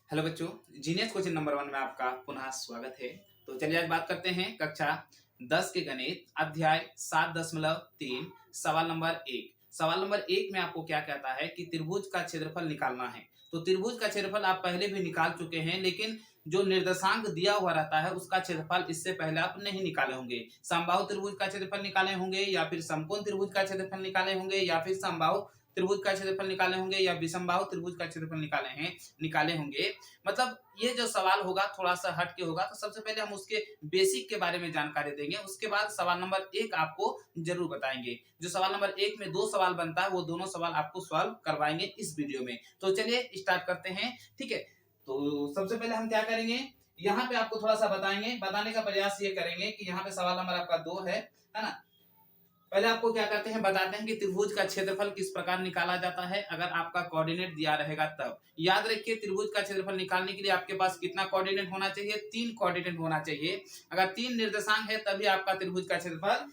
Hello बच्चों, genius coaching number 1 में आपका पुनः स्वागत है। तो चलिए आज बात करते हैं कक्षा 10 के गणित अध्याय 7.3 सवाल नंबर 1। सवाल नंबर 1 में आपको क्या कहता है कि त्रिभुज का क्षेत्रफल निकालना है। तो त्रिभुज का क्षेत्रफल आप पहले भी निकाल चुके हैं, लेकिन जो निर्देशांक दिया हुआ रहता है उसका क्षेत्रफल इससे पहले आप नहीं निकाले होंगे। समबाहु त्रिभुज का क्षेत्रफल निकाले होंगे, या फिर समकोण त्रिभुज का क्षेत्रफल निकाले होंगे, या फिर समबाहु त्रिभुज का क्षेत्रफल निकाले होंगे, या विषमबाहु त्रिभुज का क्षेत्रफल निकाले होंगे। मतलब ये जो सवाल होगा थोड़ा सा हट के होगा। तो सबसे पहले हम उसके बेसिक के बारे में जानकारी देंगे, उसके बाद सवाल नंबर 1 आपको जरूर बताएंगे। जो सवाल नंबर 1 में 2 सवाल बनता है वो दोनों सवाल आपको सॉल्व करवाएंगे इस वीडियो में। तो चलिए स्टार्ट करते हैं, ठीक है। तो सबसे पहले हम क्या करेंगे, यहाँ पे आपको थोड़ा सा बताने का प्रयास ये करेंगे कि यहाँ पे सवाल नंबर आपका 2 है ना। पहले आपको क्या करते हैं, बताते हैं कि त्रिभुज का क्षेत्रफल किस प्रकार निकाला जाता है अगर आपका कोऑर्डिनेट दिया रहेगा तब। याद रखिए, त्रिभुज का क्षेत्रफल निकालने के लिए आपके पास कितना कोऑर्डिनेट होना चाहिए, 3 कोऑर्डिनेट होना चाहिए। अगर 3 निर्देशांक है तभी आपका त्रिभुज का क्षेत्रफल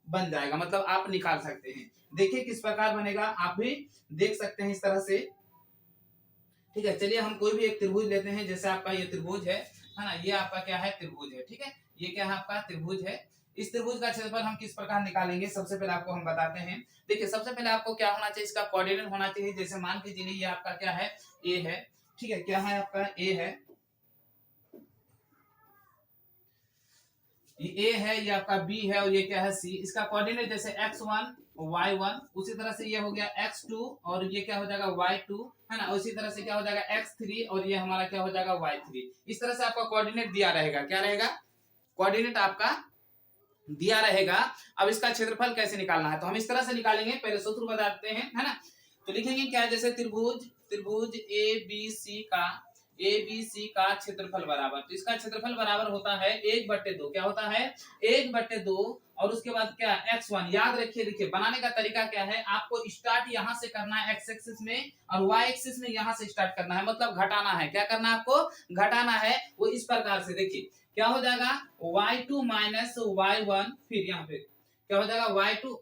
बन जाएगा, मतलब आप निकाल सकते हैं। देखिए किस प्रकार बनेगा, आप भी देख सकते हैं इस तरह से, ठीक है। चलिए हम कोई भी एक त्रिभुज लेते हैं, जैसे आपका ये त्रिभुज है ना, ये आपका क्या है, त्रिभुज है, ठीक है। ये क्या है, आपका त्रिभुज है। इस त्रिभुज का क्षेत्रफल हम किस प्रकार निकालेंगे, सबसे पहले आपको हम बताते हैं। देखिए सबसे पहले आपको क्या होना चाहिए, इसका कोऑर्डिनेट होना चाहिए। जैसे मान के चलिए ये आपका क्या है, ए है, ठीक है। क्या है आपका, ए है, ये ए है, ये आपका बी है, और ये क्या है, सी। इसका कोऑर्डिनेट जैसे x1 y1, उसी तरह से ये हो गया x2, और ये क्या हो जाएगा y2, है ना। उसी तरह से क्या हो जाएगा x3, और ये हमारा क्या हो जाएगा y3। इस तरह से आपका कोऑर्डिनेट दिया रहेगा। क्या रहेगा, कोऑर्डिनेट आपका दिया रहेगा। अब इसका क्षेत्रफल कैसे निकालना है, तो हम इस तरह से निकालेंगे। पहले सूत्र बताते हैं, है ना। तो लिखेंगे क्या, जैसे त्रिभुज त्रिभुज ए बी सी का क्षेत्रफल बराबर, तो इसका क्षेत्रफल बराबर होता है 1/2। क्या होता है, 1/2। और उसके बाद क्या, x1। याद रखिए, देखिए बनाने का तरीका क्या है, आपको स्टार्ट यहां से करना है x एक्सिस में, और y एक्सिस में यहां से स्टार्ट करना है, मतलब घटाना है। क्या करना है आपको, घटाना है। वो इस प्रकार से देखिए क्या हो जाएगा, y2 माइनस y1, फिर यहाँ पे क्या हो जाएगा y2,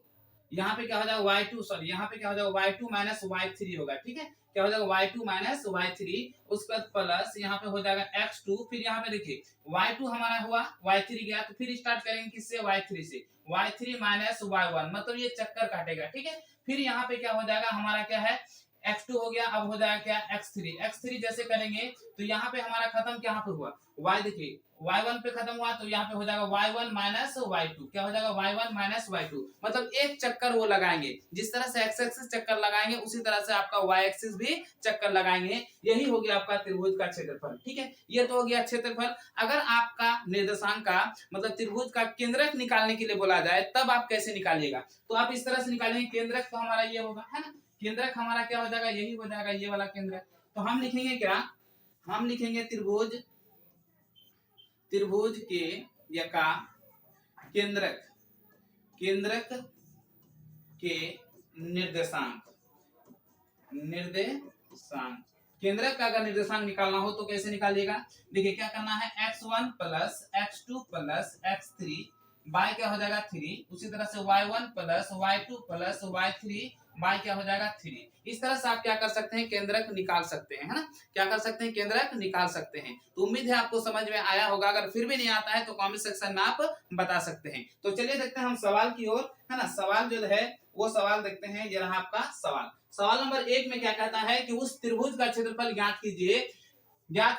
यहाँ पे क्या हो जाएगा y2, सॉरी यहाँ पे क्या हो जाएगा y2 माइनस y3 होगा, ठीक है। क्या हो जाएगा y2 माइनस y3, उसके बाद प्लस यहाँ पे हो जाएगा x2, फिर यहाँ पे देखिए y2 हमारा हुआ, y3 गया, तो फिर स्टार्ट करेंगे किससे, y3 से। y3 माइनस y1, मतलब ये चक्कर काटेगा, ठीक है। फिर यहाँ पे क्या हो जाएगा, हमारा क्या है, x2 हो गया। अब हो जाएगा क्या, x3 जैसे करेंगे तो यहाँ पे हमारा खत्म क्या पे हुआ, y देखिए y1 पे खत्म हुआ, तो यहाँ पे हो जाएगा y1 माइनस y2। क्या हो जाएगा, y1 माइनस y2, मतलब एक चक्कर वो लगाएंगे। जिस तरह से x एक्सिस चक्कर लगाएंगे उसी तरह से आपका y एक्सिस भी चक्कर लगाएंगे। यही हो गया आपका त्रिभुज का क्षेत्रफल, ठीक है। ये तो हो गया क्षेत्रफल। अगर आपका निर्देशांक का मतलब त्रिभुज का केंद्रक निकालने के लिए बोला जाए तब आप कैसे निकालिएगा, तो आप इस तरह से निकालेंगे। केंद्रक तो हमारा ये होगा, है ना। केंद्रक हमारा क्या हो जाएगा, यही हो जाएगा, ये वाला केंद्रक। तो हम लिखेंगे क्या, हम लिखेंगे त्रिभुज त्रिभुज के या का केंद्रक केंद्रक के निर्देशांक निर्देशांक केंद्रक का अगर निर्देशांक निकालना हो तो कैसे निकालिएगा। देखिए क्या करना है, x1 plus x2 plus x3, y क्या हो जाएगा 3। उसी तरह से y1 plus y2 plus y3, y क्या हो जाएगा 3। इस तरह से आप क्या कर सकते हैं, केंद्रक निकाल सकते हैं, है ना। क्या कर सकते हैं, केंद्रक निकाल सकते हैं। तो उम्मीद है आपको समझ में आया होगा। अगर फिर भी नहीं आता है तो कमेंट सेक्शन में आप बता सकते हैं। तो चलिए देखते हैं हम सवाल की ओर, है ना। सवाल जो है वो सवाल देखते हैं। ये रहा आपका सवाल। सवाल नंबर 1 में क्या कहता है कि उस त्रिभुज का क्षेत्रफल ज्ञात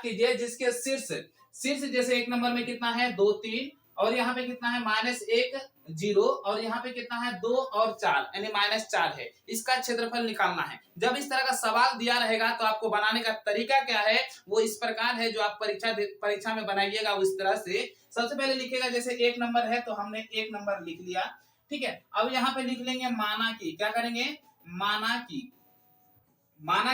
कीजिए जिसके शीर्ष जैसे 1 नंबर में कितना है, 2 3, और यहाँ पे कितना है -1 0, और यहाँ पे कितना है 2 और 4, यानी -4 है। इसका क्षेत्रफल निकालना है। जब इस तरह का सवाल दिया रहेगा तो आपको बनाने का तरीका क्या है, वो इस प्रकार है जो आप परीक्षा में बनाइएगा उस तरह से। सबसे पहले लिखेगा, जैसे 1 नंबर है तो हमने 1 नंबर लिख लिया, ठीक है। अब यहाँ पे लिख लेंगे माना की, क्या करेंगे, माना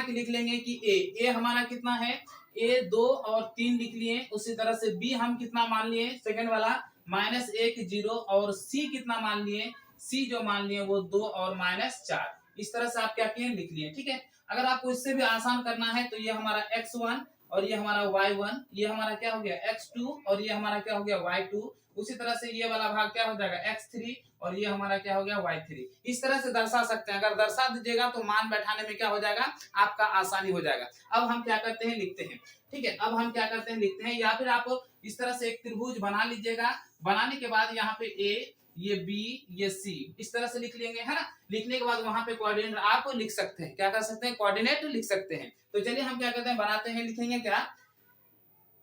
की लिख लेंगे कि ए हमारा कितना है, ए 2 और 3 लिख लिए। उसी तरह से बी हम कितना मान लिए, सेकंड वाला -1 0, और सी कितना मान लिए, सी जो मान लिए वो 2 और -4। इस तरह से आप क्या किए, लिख लिए, ठीक है। अगर आपको इससे भी आसान करना है तो ये हमारा x1 और ये हमारा y1, ये हमारा क्या हो गया x2 और ये हमारा क्या हो गया y2। उसी तरह से ये वाला भाग क्या हो जाएगा x3 और ये हमारा क्या हो गया y3। इस तरह से दर्शा सकते हैं। अगर दर्शा दीजिएगा तो मान बैठाने में क्या हो जाएगा, आपका आसानी हो जाएगा। अब हम क्या करते हैं, लिखते हैं। ठीक है, अब हम क्या करते हैं, लिखते हैं। या फिर आप इस तरह से एक त्रिभुज बना लीजिएगा। बनाने के बाद यहाँ पे ए, ये बी, ये सी, इस तरह से लिख लेंगे, है ना। लिखने के बाद वहां पे कोऑर्डिनेट आप लिख सकते हैं। क्या कर सकते हैं, कोऑर्डिनेट लिख सकते हैं। तो चलिए हम क्या करते हैं, बनाते हैं। लिखेंगे क्या,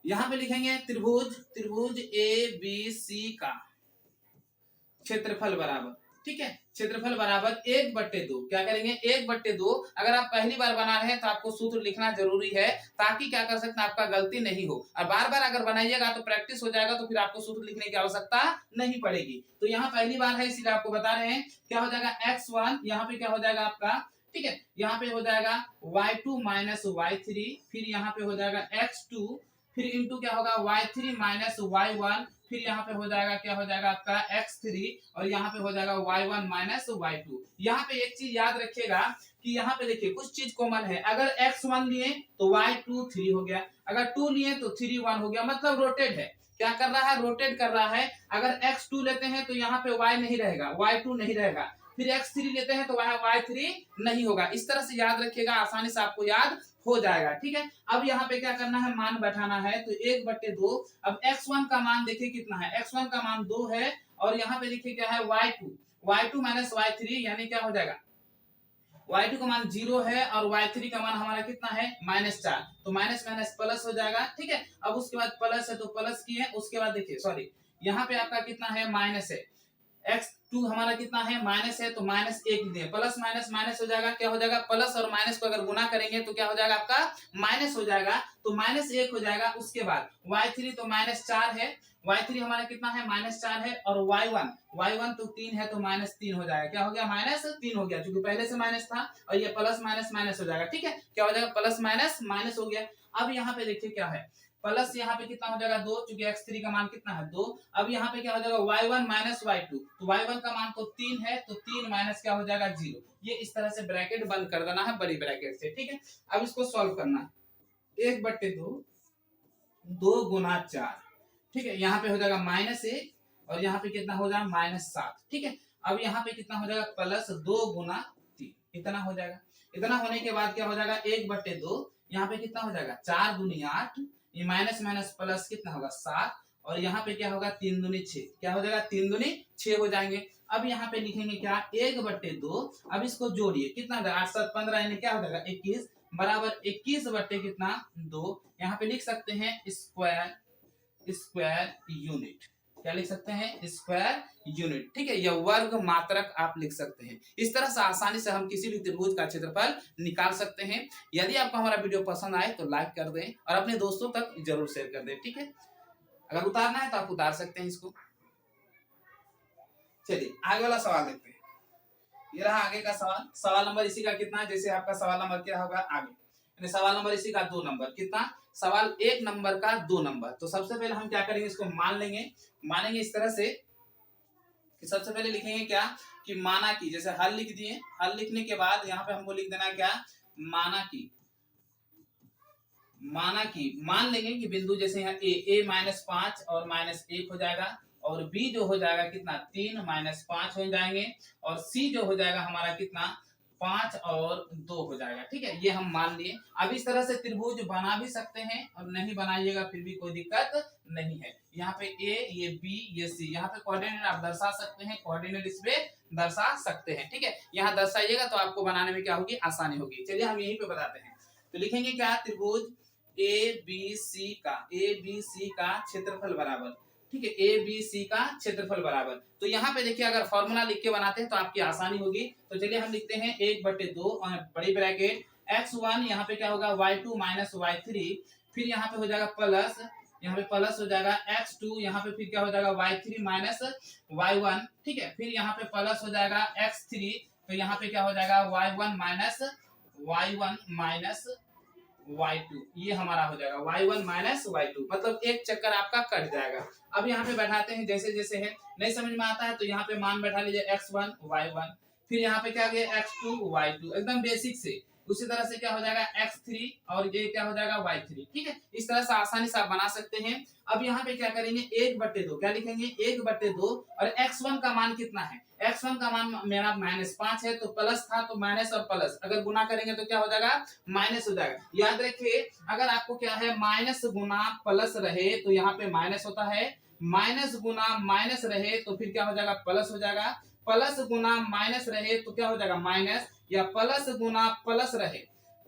यहाँ पे लिखेंगे त्रिभुज ए बी सी का क्षेत्रफल बराबर, ठीक है, क्षेत्रफल बराबर 1/2। क्या करेंगे, 1/2। अगर आप पहली बार बना रहे हैं तो आपको सूत्र लिखना जरूरी है, ताकि क्या कर सकते हैं, आपका गलती नहीं हो। और बार बार अगर बनाइएगा तो प्रैक्टिस हो जाएगा, तो फिर आपको सूत्र लिखने की आवश्यकता नहीं पड़ेगी। तो यहाँ पहली बार है, इसलिए आपको बता रहे हैं। क्या हो जाएगा, x1 यहाँ पे क्या हो जाएगा आपका, ठीक है, यहाँ पे हो जाएगा y2 माइनस y3, फिर यहाँ पे हो जाएगा x2, फिर इंटू क्या होगा y3 माइनस y1, फिर यहाँ पे हो जाएगा क्या हो जाएगा आपका x3, और यहाँ पे हो जाएगा y1 माइनस y2। यहाँ पे एक चीज याद रखिएगा कि यहाँ पे देखिए कुछ चीज कॉमन है। अगर x1 लिए तो y2 3 हो गया, अगर 2 लिए तो 3 1 हो गया, मतलब रोटेट है। क्या कर रहा है, रोटेट कर रहा है। अगर x2 लेते हैं तो यहाँ पे y नहीं रहेगा, y2 नहीं रहेगा। फिर x3 लेते हैं तो वहां y3 नहीं होगा। इस तरह से याद रखिएगा, आसानी से आपको याद हो जाएगा। ठीक है, अब यहाँ पे क्या करना है, मान बैठाना है। तो 1/2। अब x1 का मान देखिए कितना है, x1 का मान 2 है, और यहाँ पे देखिए क्या है y2 माइनस y3, यानी क्या हो जाएगा, y2 का मान 0 है और y3 का मान हमारा कितना है, -4। तो माइनस माइनस प्लस हो जाएगा। ठीक है, अब उसके बाद प्लस है तो प्लस की है। उसके बाद देखिए, सॉरी, यहाँ पे आपका कितना है, माइनस है। x2 हमारा कितना है, माइनस है, तो -1 दिए। प्लस माइनस माइनस हो जाएगा, क्या हो जाएगा, प्लस और माइनस को अगर गुना करेंगे तो क्या हो जाएगा, आपका माइनस हो जाएगा, तो -1 हो जाएगा। उसके बाद y3 तो -4 है, y3 हमारा कितना है, -4 है, और y1 तो 3 है, तो -3 हो जाएगा। क्या हो गया, -3 हो गया, क्योंकि पहले से माइनस था, और ये प्लस माइनस माइनस हो जाएगा। ठीक है, क्या हो जाएगा, प्लस माइनस माइनस हो गया। अब यहाँ पे देखिए क्या है, प्लस यहाँ पे कितना हो जाएगा, 2, क्योंकि x3 का मान कितना है, 2। अब यहाँ पे क्या हो जाएगा, y1 माइनस y2, तो y1 का मान तो 3 है, तो 3 माइनस क्या हो जाएगा, 0। ये इस तरह से ब्रैकेट बंद कर देना है, बड़ी ब्रैकेट से। ठीक है, अब इसको सॉल्व करना है। 1/2 2 गुना 4, ठीक है, यहाँ पे हो जाएगा -1, और यहाँ पे कितना हो जाएगा, -7। ठीक है, अब यहाँ पे कितना हो जाएगा, +2 गुना 3, इतना हो जाएगा। इतना होने के बाद क्या हो जाएगा, 1/2, यहाँ पे कितना हो जाएगा, 4 दूनी 8, ये माइनस माइनस प्लस कितना होगा, 7, और यहाँ पे क्या होगा, 3 दूनी 6, क्या हो जाएगा, 3 दूनी 6 हो जाएंगे। अब यहाँ पे लिखेंगे क्या, 1/2। अब इसको जोड़िए, कितना होगा, 8 7 15, यानी क्या हो जाएगा, 21, बराबर 21 बट्टे कितना, 2। यहाँ पे लिख सकते हैं स्क्वायर यूनिट। क्या लिख सकते हैं, स्क्वायर यूनिट। ठीक है, यह वर्ग मात्रक आप लिख सकते हैं। इस तरह से आसानी से हम किसी भी त्रिभुज का क्षेत्रफल निकाल सकते हैं। यदि आपको हमारा वीडियो पसंद आए तो लाइक कर दें, और अपने दोस्तों तक जरूर शेयर कर दें। ठीक है, अगर उतारना है तो आप उतार सकते हैं इसको। चलिए आगे वाला सवाल देखते हैं। ये रहा आगे का सवाल। सवाल नंबर इसी का कितना है, जैसे आपका सवाल नंबर क्या होगा आगे, सवाल नंबर इसी का 2 नंबर, कितना, सवाल 1 नंबर का 2 नंबर। तो सबसे पहले हम क्या करेंगे, इसको मान लेंगे। मानेंगे इस तरह से कि सबसे पहले लिखेंगे क्या, कि माना की, जैसे हल लिख दिए। हल लिखने के बाद यहाँ पे हमको लिख देना क्या, माना की मान लेंगे कि बिंदु जैसे यहाँ a -5 और -1 हो जाएगा, और b जो हो जाएगा कितना, 3 -5 हो जाएंगे, और c जो हो जाएगा हमारा कितना, 5 और 2 हो जाएगा। ठीक है, ये हम मान लिए। अब इस तरह से त्रिभुज बना भी सकते हैं, और नहीं बनाइएगा फिर भी कोई दिक्कत नहीं है। यहाँ पे a, ये b, ये c, यहाँ पे कोऑर्डिनेट आप दर्शा सकते हैं, कोऑर्डिनेट इस पे दर्शा सकते हैं। ठीक है, यहाँ दर्शाइएगा तो आपको बनाने में क्या होगी, आसानी होगी। चलिए हम यहीं पे बताते हैं। तो लिखेंगे क्या, त्रिभुज ABC का क्षेत्रफल बराबर, ठीक है, ABC का क्षेत्रफल बराबर। तो यहाँ पे देखिए, अगर फॉर्मूला लिख के बनाते हैं तो आपकी आसानी होगी। तो चलिए हम लिखते हैं 1/2 और बड़ी ब्रैकेट x1, यहाँ पे क्या होगा, y2 माइनस y3, फिर यहाँ पे हो जाएगा प्लस, यहाँ पे प्लस हो जाएगा x2, यहाँ पे फिर क्या हो जाएगा, y3 माइनस y1। ठीक है, फिर यहाँ पे प्लस हो जाएगा x3, तो यहाँ पे क्या हो जाएगा, y1 माइनस y2, ये हमारा हो जाएगा y1 माइनस y2, मतलब एक चक्कर आपका कट जाएगा। अब यहाँ पे बैठाते हैं जैसे जैसे है, नहीं समझ में आता है तो यहाँ पे मान बैठा लीजिए, x1 y1, फिर यहाँ पे क्या गया, x2 y2, एकदम बेसिक से। उसी तरह से क्या हो जाएगा x3 और ये क्या हो जाएगा y3। ठीक है, इस तरह से आसानी से आप बना सकते हैं। अब यहाँ पे क्या करेंगे 1/2 क्या लिखेंगे 1/2 और x1 का मान कितना है, x1 का मान मेरा -5 है तो प्लस था तो माइनस और प्लस अगर गुना करेंगे तो क्या हो जाएगा माइनस हो जाएगा। याद रखिए अगर आपको क्या है माइनस गुना प्लस रहे तो यहाँ पे माइनस होता है, माइनस गुना माइनस रहे तो फिर क्या हो जाएगा प्लस हो जाएगा, प्लस गुना माइनस रहे तो क्या हो जाएगा माइनस, या प्लस गुना प्लस रहे,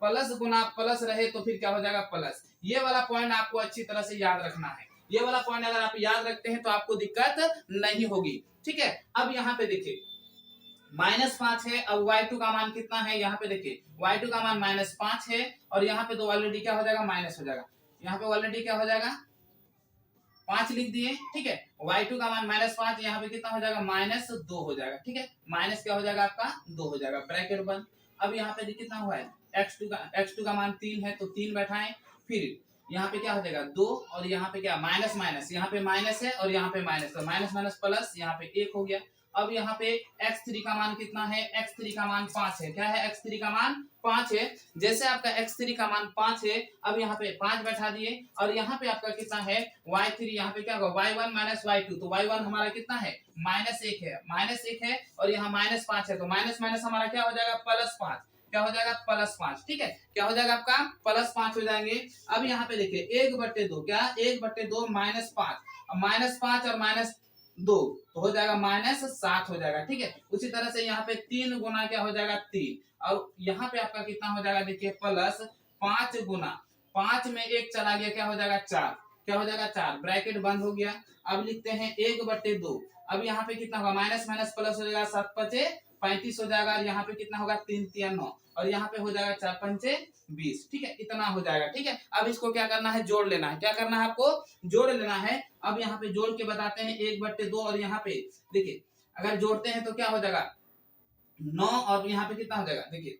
प्लस गुना प्लस रहे तो फिर क्या हो जाएगा प्लस। ये वाला पॉइंट आपको अच्छी तरह से याद रखना है। ये वाला पॉइंट अगर आप याद रखते हैं तो आपको दिक्कत नहीं होगी। ठीक है, अब यहाँ पे देखिए -5 है। अब y2 का मान कितना है, यहाँ पे देखिए y2 का मान -5 है और यहाँ पे तो ऑलरेडी क्या हो जाएगा माइनस हो जाएगा, यहाँ पे ऑलरेडी क्या हो जाएगा 5 लिख दिए। ठीक है, y2 का मान -5 यहाँ पे कितना हो जाएगा -2 हो जाएगा। ठीक है, माइनस क्या हो जाएगा आपका 2 हो जाएगा ब्रैकेट बंद। अब यहाँ पे कितना हुआ है x2 का मान 3 है तो 3 बैठाएं, फिर यहाँ पे क्या हो जाएगा 2 और यहाँ पे क्या माइनस माइनस, यहाँ पे माइनस है और यहाँ पे माइनस, तो माइनस माइनस प्लस यहाँ पे 1 हो गया। अब यहाँ पे x3 का मान कितना है, x3 का मान 5 है। क्या है x3 का मान 5 है। जैसे आपका x3 का मान 5 है अब यहाँ पे 5 बैठा दिए और यहाँ पे आपका कितना है y3, यहाँ पे क्या होगा y1 माइनस y2, तो y1 हमारा कितना है -1 है, -1 है और यहाँ -5 है तो माइनस माइनस हमारा क्या हो जाएगा +5, क्या हो जाएगा +5। ठीक है, क्या हो जाएगा आपका +5 हो जाएंगे। अब यहाँ पे देखिए 1/2 क्या 1/2 -5, -5 और -2 तो हो जाएगा -7 हो जाएगा। ठीक है, उसी तरह से यहाँ पे 3 गुना क्या हो जाएगा 3 और यहाँ पे आपका कितना हो जाएगा देखिए +5 गुना 5 में 1 चला गया क्या हो जाएगा 4, क्या हो जाएगा 4 ब्रैकेट बंद हो गया। अब लिखते हैं 1/2। अब यहाँ पे कितना होगा माइनस माइनस प्लस हो जाएगा 7×5 35 हो जाएगा और यहाँ पे कितना होगा 3×3 9 और यहाँ पे हो जाएगा 4×5 20। ठीक है, इतना हो जाएगा। ठीक है, अब इसको क्या करना है जोड़ लेना है, क्या करना है आपको जोड़ लेना है। अब यहाँ पे जोड़ के बताते हैं 1/2 और यहाँ पे देखिए अगर जोड़ते हैं तो क्या हो जाएगा 9 और यहाँ पे कितना हो जाएगा देखिए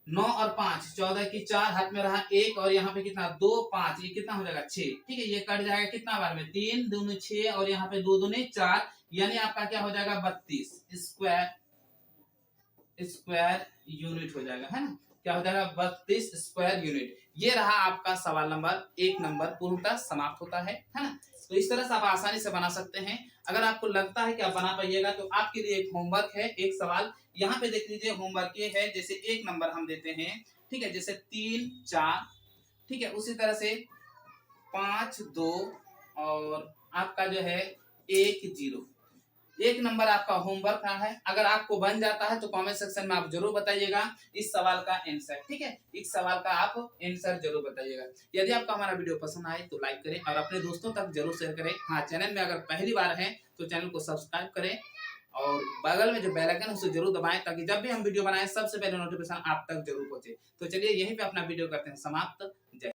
9 और 5 14 की 4 हाथ में रहा 1 और यहाँ पे कितना 2 5 ये कितना हो जाएगा 6। ठीक है, ये कट जाएगा कितना बार में 3 दूनी 6 और यहाँ पे 2 दूनी 4 यानी आपका क्या हो जाएगा 32 स्क्वायर यूनिट हो जाएगा, है ना, क्या हो जाएगा 32 स्क्वायर यूनिट। ये रहा आपका सवाल नंबर 1 नंबर पूर्णतः समाप्त होता है ना। तो इस तरह से आप आसानी से बना सकते हैं। अगर आपको लगता है कि आप बना पाइएगा तो आपके लिए एक होमवर्क है, एक सवाल यहाँ पे देख लीजिए। होमवर्क ये है जैसे 1 नंबर हम देते हैं, ठीक है, जैसे 3 4, ठीक है, उसी तरह से 5 2 और आपका जो है 1 0। 1 नंबर आपका होमवर्क का है। अगर आपको बन जाता है तो कमेंट सेक्शन में आप जरूर बताइएगा इस सवाल का आंसर। ठीक है, इस सवाल का आप आंसर जरूर बताइएगा। यदि आपको हमारा वीडियो पसंद आए तो लाइक करें और अपने दोस्तों तक जरूर शेयर करें। हाँ, चैनल में अगर पहली बार है तो चैनल को सब्सक्राइब करें और बगल में जो बेल आइकन है उसे जरूर दबाएं ताकि जब भी हम वीडियो बनाएं सबसे पहले नोटिफिकेशन आप तक जरूर पहुंचे। तो चलिए यहीं पे अपना वीडियो करते हैं समाप्त। जय